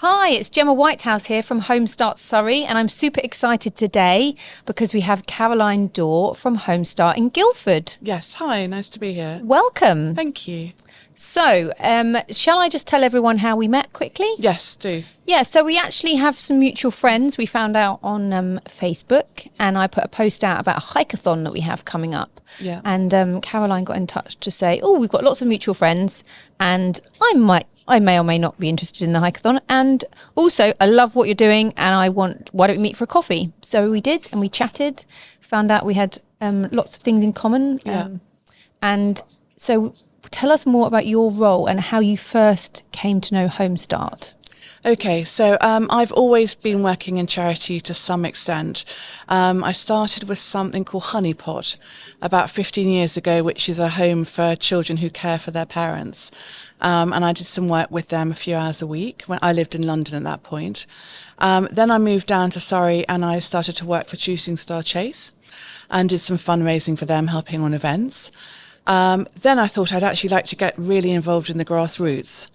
Hi, it's Gemma Whitehouse here from Home-Start Surrey, and I'm super excited today because we have Caroline Dore from Home-Start in Guildford. Yes, hi, nice to be here. Welcome. Thank you. So, shall I just tell everyone how we met quickly? Yes, do. Yeah, so we actually have some mutual friends we found out on Facebook, and I put a post out about a hike-a-thon that we have coming up. Yeah. And Caroline got in touch to say, oh, we've got lots of mutual friends, and I may or may not be interested in the hike-a-thon. And also, I love what you're doing, and why don't we meet for a coffee? So we did, and we chatted, found out we had lots of things in common. Yeah. And so tell us more about your role and how you first came to know Home-Start. Okay, so I've always been working in charity to some extent. I started with something called Honey Pot about 15 years ago, which is a home for children who care for their parents. And I did some work with them a few hours a week when I lived in London at that point. Then I moved down to Surrey and I started to work for Shooting Star Chase and did some fundraising for them, helping on events. Then I thought I'd actually like to get really involved in the grassroots.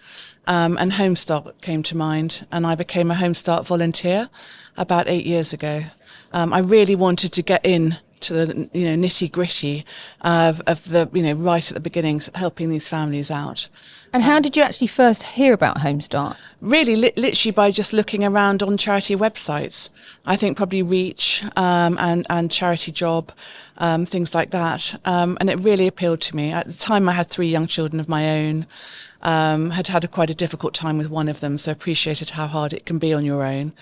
And Home-Start came to mind, and I became a Home-Start volunteer about 8 years ago. I really wanted to get in to the nitty gritty of the right at the beginning, helping these families out. And how did you actually first hear about Home-Start? Really, literally by just looking around on charity websites. I think probably Reach and Charity Job, things like that. And it really appealed to me. At the time, I had 3 young children of my own. Had had quite a difficult time with one of them, so appreciated how hard it can be on your own.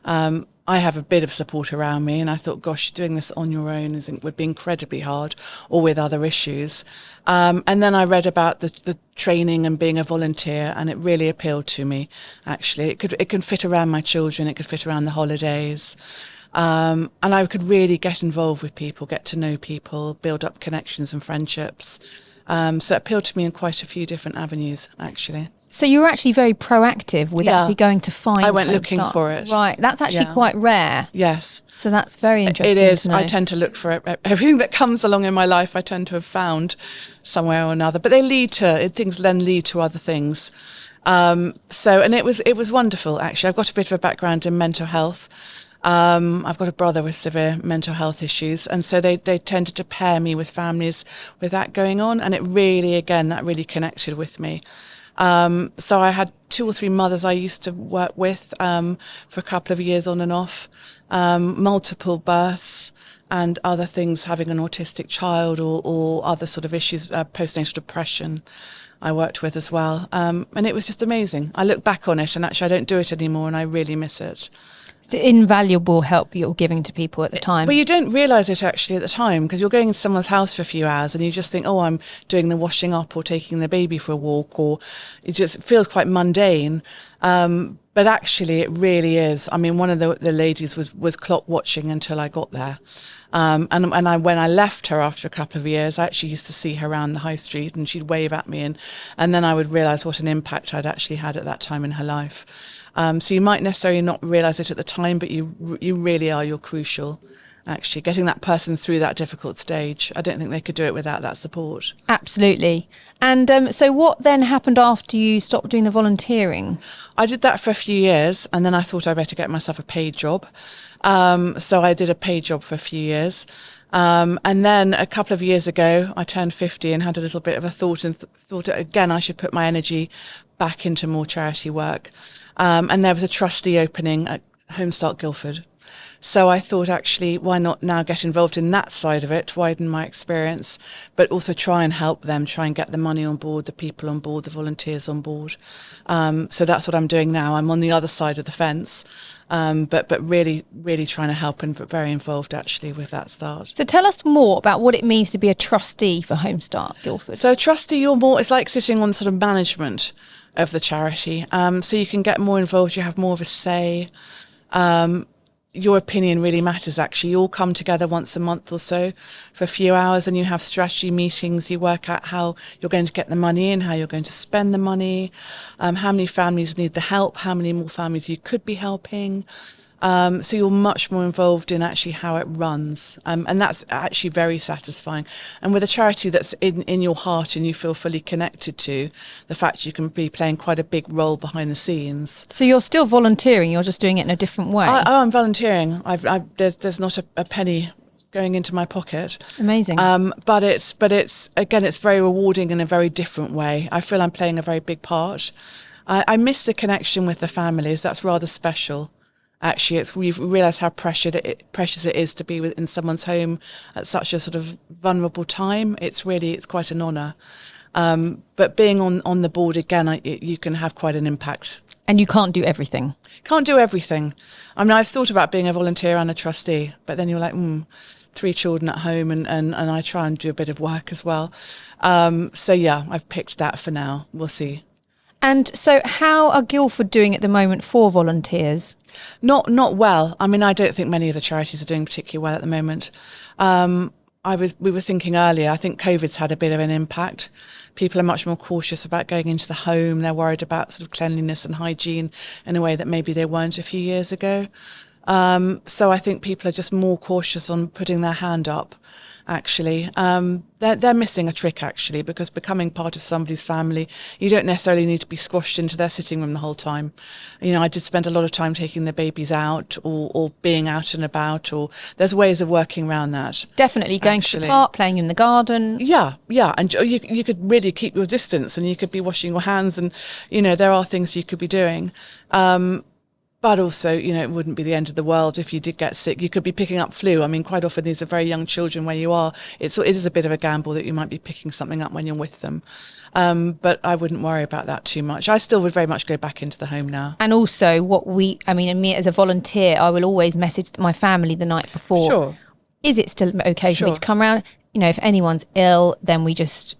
I have a bit of support around me, and I thought, gosh, doing this on your own would be incredibly hard, or with other issues. And then I read about the training and being a volunteer, and it really appealed to me. Actually, it can fit around my children, it could fit around the holidays. And I could really get involved with people, get to know people, build up connections and friendships. So it appealed to me in quite a few different avenues, actually. So you were actually very proactive with actually going to find I went Home-Start. looking for it. Right, that's actually quite rare. Yes. So that's very interesting. It is. To know. I tend to look for it. Everything that comes along in my life, I tend to have found somewhere or another. But things then lead to other things. And it was wonderful, actually. I've got a bit of a background in mental health. I've got a brother with severe mental health issues, and so they tended to pair me with families with that going on, and that really connected with me. So I had 2 or 3 mothers I used to work with for a couple of years on and off, multiple births and other things, having an autistic child or other sort of issues, postnatal depression I worked with as well. And it was just amazing. I look back on it and actually I don't do it anymore and I really miss it. It's invaluable help you're giving to people at the time. But you don't realise it actually at the time because you're going into someone's house for a few hours and you just think, oh, I'm doing the washing up or taking the baby for a walk, or it just feels quite mundane. But actually it really is. I mean, one of the ladies was clock watching until I got there. When I left her after a couple of years, I actually used to see her around the high street and she'd wave at me and then I would realise what an impact I'd actually had at that time in her life. So you might necessarily not realise it at the time, but you really are. You're crucial, actually, getting that person through that difficult stage. I don't think they could do it without that support. Absolutely. And so what then happened after you stopped doing the volunteering? I did that for a few years, and then I thought I'd better get myself a paid job. So I did a paid job for a few years. And then a couple of years ago, I turned 50 and had a little bit of a thought and thought again I should put my energy back into more charity work. And there was a trustee opening at Home-Start Guildford. So I thought, actually, why not now get involved in that side of it, widen my experience, but also try and help them, try and get the money on board, the people on board, the volunteers on board. So that's what I'm doing now. I'm on the other side of the fence, but really, really trying to help and very involved, actually, with that start. So tell us more about what it means to be a trustee for Home-Start Guildford. So trustee, it's like sitting on sort of management of the charity. So you can get more involved, you have more of a say. Your opinion really matters, actually. You all come together once a month or so for a few hours and you have strategy meetings. You work out how you're going to get the money in, how you're going to spend the money, how many families need the help, how many more families you could be helping. So you're much more involved in actually how it runs. And that's actually very satisfying. And with a charity that's in your heart and you feel fully connected to, the fact you can be playing quite a big role behind the scenes. So you're still volunteering, you're just doing it in a different way? I'm volunteering. There's not a penny going into my pocket. Amazing. But it's again, it's very rewarding in a very different way. I feel I'm playing a very big part. I miss the connection with the families. That's rather special. Actually, we've realised how precious it is to be in someone's home at such a sort of vulnerable time. It's quite an honour. But being on the board again, you can have quite an impact. And you can't do everything. Can't do everything. I mean, I've thought about being a volunteer and a trustee, but then you're like, 3 children at home, and I try and do a bit of work as well. So yeah, I've picked that for now. We'll see. And so how are Guildford doing at the moment for volunteers? Not well. I mean, I don't think many of the charities are doing particularly well at the moment. We were thinking earlier, I think COVID's had a bit of an impact. People are much more cautious about going into the home. They're worried about sort of cleanliness and hygiene in a way that maybe they weren't a few years ago. So I think people are just more cautious on putting their hand up, actually. They're missing a trick, actually, because becoming part of somebody's family, you don't necessarily need to be squashed into their sitting room the whole time. You know, I did spend a lot of time taking the babies out or being out and about, or there's ways of working around that. Definitely going to the park, playing in the garden. Yeah. And you could really keep your distance, and you could be washing your hands, and, you know, there are things you could be doing. But also, you know, it wouldn't be the end of the world if you did get sick. You could be picking up flu. I mean, quite often these are very young children where you are. It is a bit of a gamble that you might be picking something up when you're with them. But I wouldn't worry about that too much. I still would very much go back into the home now. And also and me as a volunteer, I will always message my family the night before. Sure. Is it still okay for me to come around? You know, if anyone's ill, then we don't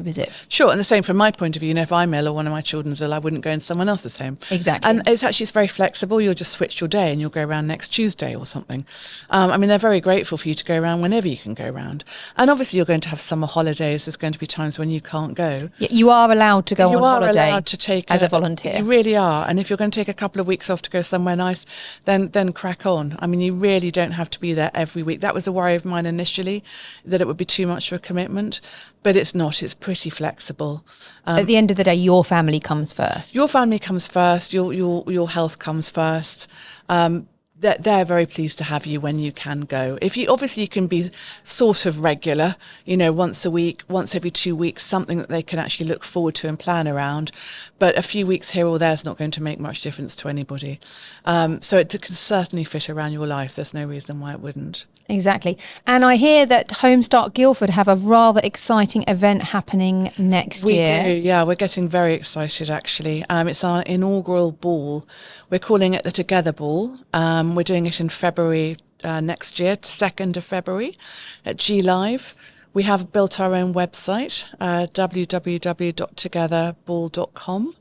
visit. Sure, and the same from my point of view. You know, if I'm ill or one of my children's ill, I wouldn't go in someone else's home. Exactly. And it's very flexible. You'll just switch your day and you'll go around next Tuesday or something. I mean, they're very grateful for you to go around whenever you can go around. And obviously you're going to have summer holidays. There's going to be times when you can't go. Yeah, you are allowed to go on holiday. You are allowed to take as a volunteer. You really are. And if you're going to take a couple of weeks off to go somewhere nice, then crack on. I mean, you really don't have to be there every week. That was a worry of mine initially, that it would be too much of a commitment. But it's not. It's pretty flexible. At the end of the day, your family comes first. Your family comes first. Your health comes first. They're very pleased to have you when you can go. You can be sort of regular, you know, once a week, once every 2 weeks, something that they can actually look forward to and plan around. But a few weeks here or there is not going to make much difference to anybody. So it can certainly fit around your life. There's no reason why it wouldn't. Exactly. And I hear that Home-Start Guildford have a rather exciting event happening next year. We do, yeah. We're getting very excited, actually. It's our inaugural ball. We're calling it the Together Ball. We're doing it in February next year, 2nd of February at G Live. We have built our own website, www.togetherball.com.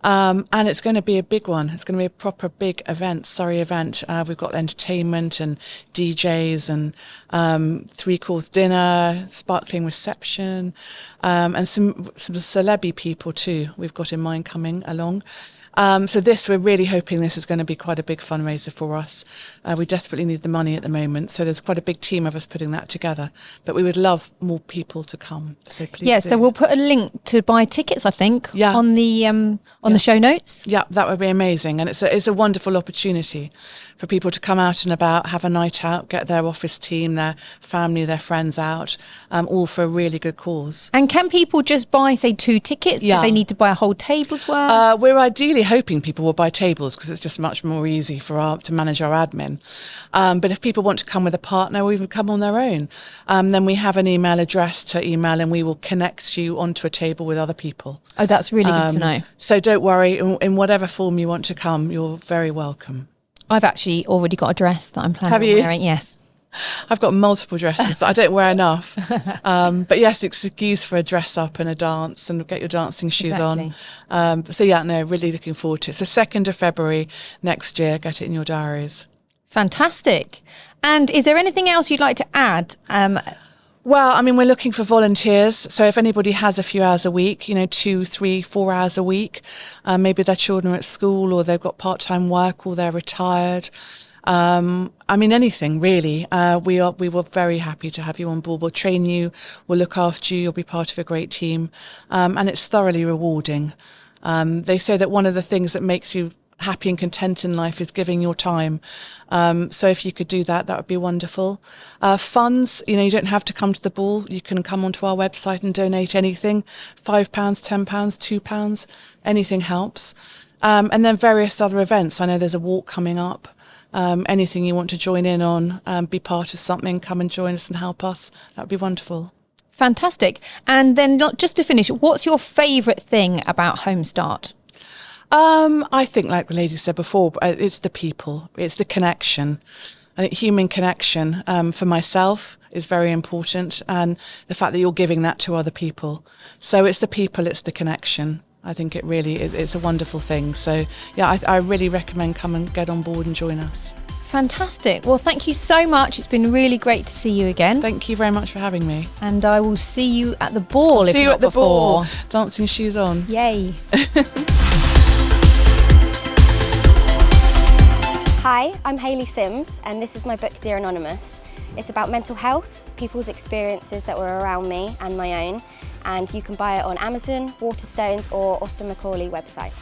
And it's going to be a big one. It's going to be a proper big event, Surrey event. We've got entertainment and DJs and 3-course dinner, sparkling reception, and some celebby people too we've got in mind coming along. So we're really hoping this is going to be quite a big fundraiser for us. We desperately need the money at the moment, so there's quite a big team of us putting that together. But we would love more people to come, so please do. So we'll put a link to buy tickets, I think, on the show notes. Yeah, that would be amazing. And it's a wonderful opportunity for people to come out and about, have a night out, get their office team, their family, their friends out, all for a really good cause. And can people just buy, say, 2 tickets? Yeah. Do they need to buy a whole table's worth? We're ideally hoping people will buy tables because it's just much more easy to manage our admin. But if people want to come with a partner or even come on their own, then we have an email address to email and we will connect you onto a table with other people. Oh, that's really good to know. So don't worry, in whatever form you want to come, you're very welcome. I've actually already got a dress that I'm planning on wearing. Yes. I've got multiple dresses that I don't wear enough. But yes, excuse for a dress up and a dance and get your dancing shoes on. Really looking forward to it. So 2nd of February next year, get it in your diaries. Fantastic. And is there anything else you'd like to add? Well, I mean, we're looking for volunteers. So if anybody has a few hours a week, 2, 3, 4 hours a week, maybe their children are at school or they've got part-time work or they're retired. I mean, anything really. We were very happy to have you on board. We'll train you, we'll look after you, you'll be part of a great team. And it's thoroughly rewarding. They say that one of the things that makes you happy and content in life is giving your time. So if you could do that, that would be wonderful. Funds, you don't have to come to the ball. You can come onto our website and donate anything. £5, £10, £2, anything helps. And then various other events. I know there's a walk coming up. Anything you want to join in on, be part of something, come and join us and help us. That would be wonderful. Fantastic. And then just to finish, what's your favourite thing about Home-Start? I think, like the lady said before, it's the people, it's the connection. I think human connection for myself is very important, and the fact that you're giving that to other people. So it's the people, it's the connection. I think it really is, it's a wonderful thing. So yeah, I really recommend come and get on board and join us. Fantastic. Well, thank you so much. It's been really great to see you again. Thank you very much for having me. And I will see you at the ball if see you not at the before. ball, dancing shoes on. Yay. Hi, I'm Hayley Sims and this is my book Dear Anonymous. It's about mental health, people's experiences that were around me and my own, and you can buy it on Amazon, Waterstones or Austin Macaulay website.